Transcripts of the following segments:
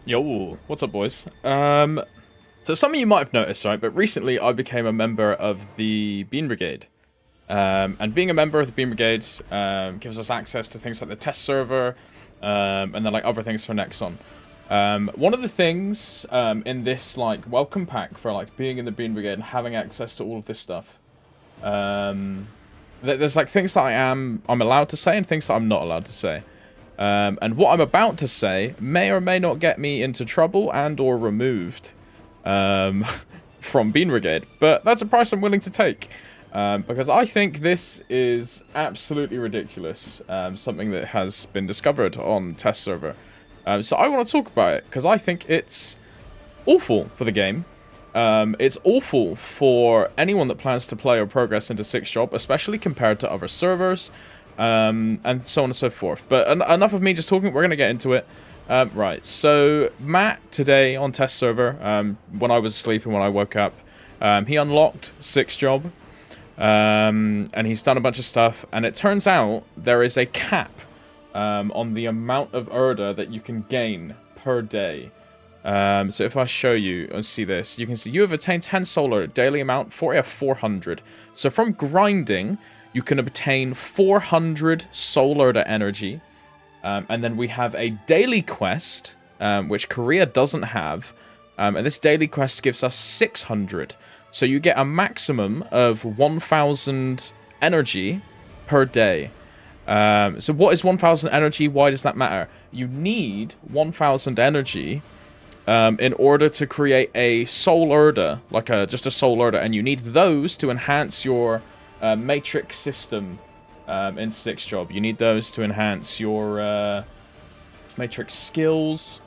Yo, what's up, boys? So some of you might have noticed, right? But recently, I became a member of the Bean Brigade, and being a member of the Bean Brigade gives us access to things like the test server, and then like other things for Nexon. One of the things in this like welcome pack for like being in the Bean Brigade and having access to all of this stuff, there's like things that I'm allowed to say and things that I'm not allowed to say. And what I'm about to say may or may not get me into trouble and or removed from Bean Brigade, but that's a price I'm willing to take, because I think this is absolutely ridiculous, something that has been discovered on test server. So I want to talk about it, because I think it's awful for the game. It's awful for anyone that plans to play or progress into 6th job, especially compared to other servers. And so on and so forth. But enough of me just talking, we're going to get into it. Right, so Matt today on test server, when I was sleeping, when I woke up, he unlocked 6th job, and he's done a bunch of stuff, and it turns out there is a cap on the amount of Erda that you can gain per day. So if I show you, let's see this, you can see you have attained 10 solar, daily amount 40 of 400. So from grinding, you can obtain 400 Sol Erda energy, and then we have a daily quest, which Korea doesn't have, and this daily quest gives us 600. So you get a maximum of 1,000 energy per day. So what is 1,000 energy? Why does that matter? You need 1,000 energy in order to create a Sol Erda, like just a Sol Erda, and you need those to enhance your matrix system in 6th job. You need those to enhance your matrix skills.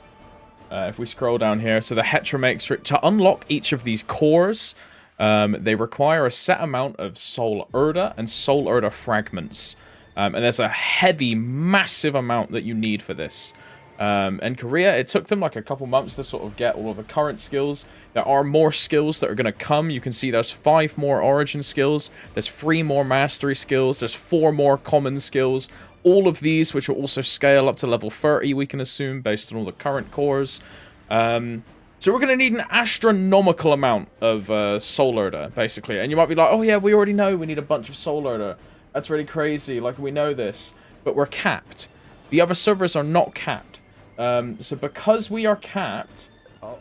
If we scroll down here, so the heteromatrix, to unlock each of these cores, they require a set amount of Sol Erda and Sol Erda fragments. And there's a heavy, massive amount that you need for this. In Korea, it took them like a couple months to sort of get all of the current skills. There are more skills that are going to come. You can see there's 5 more origin skills. There's 3 more mastery skills. There's 4 more common skills. All of these, which will also scale up to level 30, we can assume, based on all the current cores. So we're going to need an astronomical amount of Sol Erda, basically. And you might be like, oh yeah, we already know we need a bunch of Sol Erda. That's really crazy. Like, we know this. But we're capped. The other servers are not capped. So because we are capped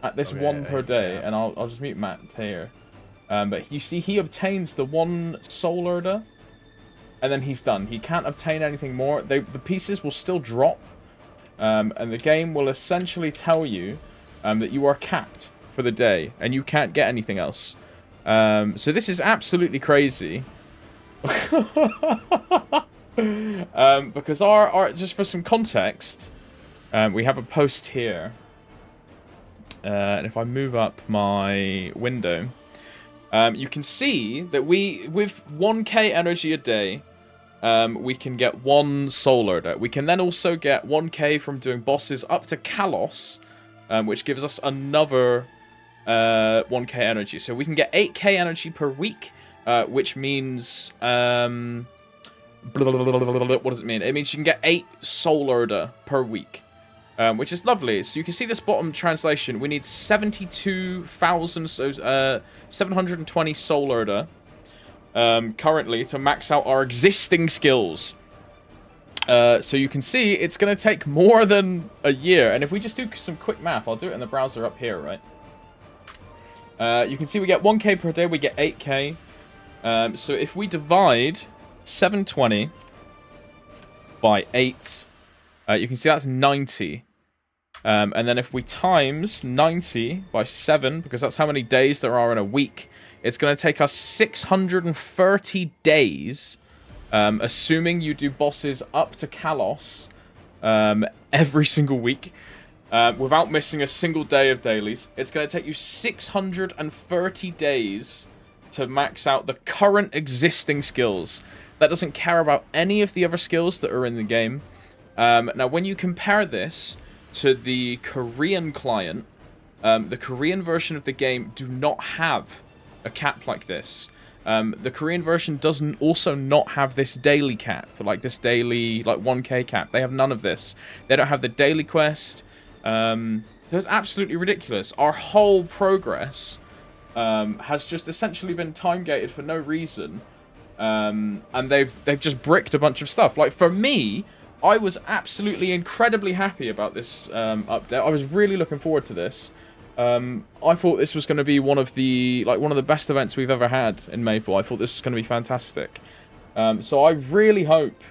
at this one per day, and I'll just mute Matt here. But you see, he obtains the 1 Sol Erda, and then he's done. He can't obtain anything more. The pieces will still drop, and the game will essentially tell you that you are capped for the day, and you can't get anything else. So this is absolutely crazy. Because our just for some context, we have a post here, and if I move up my window, you can see that with 1k energy a day, we can get 1 Sol Erda. We can then also get 1k from doing bosses up to Kalos, which gives us another 1k energy. So we can get 8k energy per week, which means what does it mean? It means you can get 8 Sol Erda per week. Which is lovely. So you can see this bottom translation. We need 72,000, so 720 Sol Erda currently to max out our existing skills. So you can see it's going to take more than a year. And if we just do some quick math, I'll do it in the browser up here, right? You can see we get 1k per day, we get 8k. So if we divide 720 by 8, you can see that's 90. And then if we times 90 by 7, because that's how many days there are in a week, it's going to take us 630 days, assuming you do bosses up to Kalos every single week, without missing a single day of dailies. It's going to take you 630 days to max out the current existing skills. That doesn't care about any of the other skills that are in the game. Now, when you compare this to the Korean client, the Korean version of the game do not have a cap like this. The Korean version doesn't also not have this daily cap, like this daily, like 1k cap. They have none of this. They don't have the daily quest. It was absolutely ridiculous. Our whole progress has just essentially been time gated for no reason. And they've just bricked a bunch of stuff. Like, for me, I was absolutely incredibly happy about this update. I was really looking forward to this. I thought this was going to be one of the best events we've ever had in Maple. I thought this was going to be fantastic. So I really hope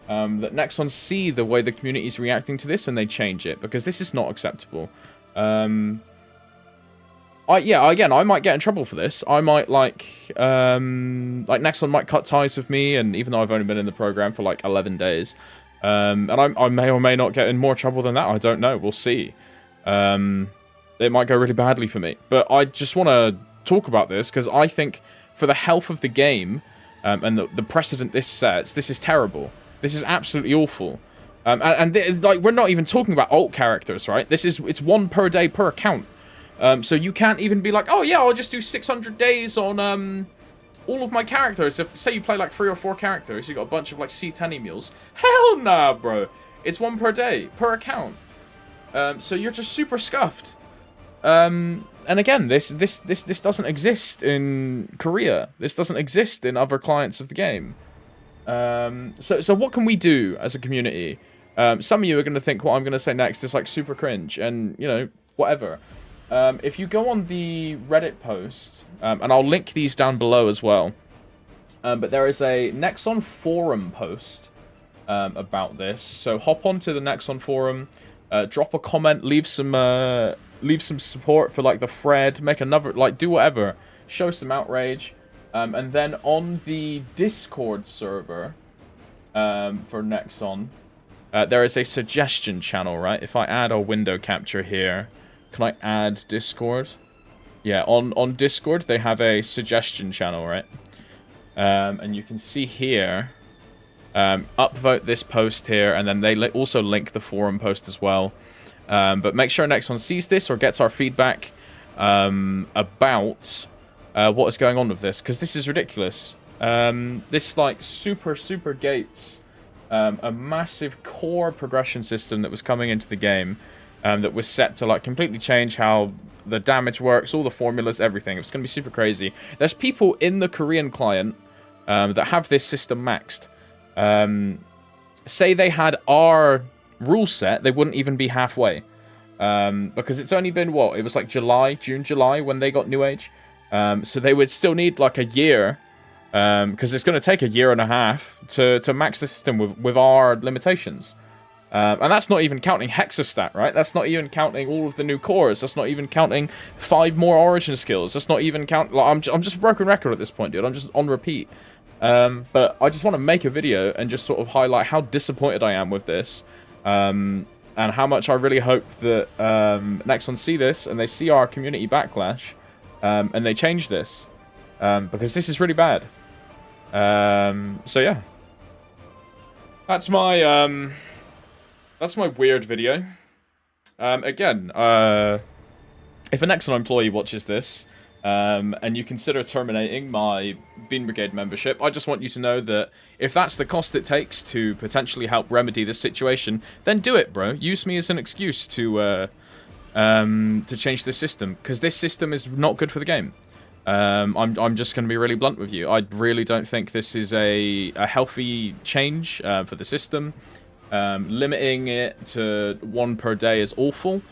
that Nexon see the way the community is reacting to this and they change it, because this is not acceptable. Again, I might get in trouble for this. I might, Nexon might cut ties with me, and even though I've only been in the program for, 11 days, and I may or may not get in more trouble than that. I don't know. We'll see. It might go really badly for me. But I just want to talk about this, because I think for the health of the game, and the precedent this sets, this is terrible. This is absolutely awful. We're not even talking about alt characters, right? It's 1 per day per account. So you can't even be like, oh yeah, I'll just do 600 days on all of my characters. If, say you play 3 or 4 characters, you got a bunch of C10 emules. Hell nah, bro. It's 1 per day, per account. So you're just super scuffed. And again, this doesn't exist in Korea. This doesn't exist in other clients of the game. So what can we do as a community? Some of you are going to think what I'm going to say next is super cringe, and whatever. If you go on the Reddit post, and I'll link these down below as well, but there is a Nexon forum post about this. So hop onto the Nexon forum, drop a comment, leave some support for the thread, make another do whatever, show some outrage, and then on the Discord server for Nexon, there is a suggestion channel, right? If I add a window capture here. Can I add Discord? Yeah, on Discord, they have a suggestion channel, right? And you can see here, upvote this post here, and then they also link the forum post as well. But make sure Nexon sees this or gets our feedback about what is going on with this, because this is ridiculous. This, super gates a massive core progression system that was coming into the game. That was set to completely change how the damage works, all the formulas, everything. It's going to be super crazy. There's people in the Korean client that have this system maxed. Say they had our rule set, they wouldn't even be halfway. Because it's only been, what? It was June, July when they got New Age. So they would still need a year. Because it's going to take a year and a half to max the system with our limitations. And that's not even counting Hexastat, right? That's not even counting all of the new cores. That's not even counting 5 more origin skills. That's not even count. I'm just a broken record at this point, dude. I'm just on repeat. But I just want to make a video and just sort of highlight how disappointed I am with this. And how much I really hope that Nexon see this and they see our community backlash. And they change this. Because this is really bad. So yeah. That's my weird video. Again, if an Nexon employee watches this, and you consider terminating my Bean Brigade membership, I just want you to know that if that's the cost it takes to potentially help remedy this situation, then do it, bro. Use me as an excuse to change this system, because this system is not good for the game. I'm just going to be really blunt with you. I really don't think this is a healthy change for the system. Limiting it to 1 per day is awful.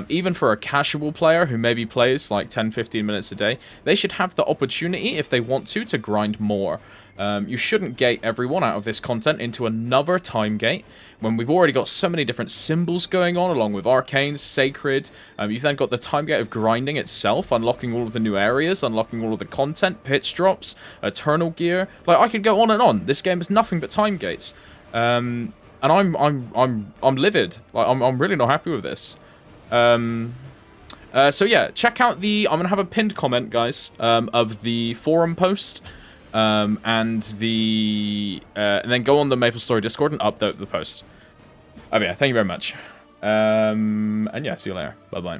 Even for a casual player who maybe plays 10-15 minutes a day, they should have the opportunity, if they want to grind more. You shouldn't gate everyone out of this content into another time gate when we've already got so many different symbols going on, along with arcanes, sacred. You've then got the time gate of grinding itself, unlocking all of the new areas, unlocking all of the content, pitch drops, eternal gear. I could go on and on. This game is nothing but time gates. And I'm livid. I'm really not happy with this. So yeah, check out I'm gonna have a pinned comment, guys, of the forum post, and then go on the MapleStory Discord and upvote the post. Oh yeah, thank you very much. And yeah, see you later. Bye bye.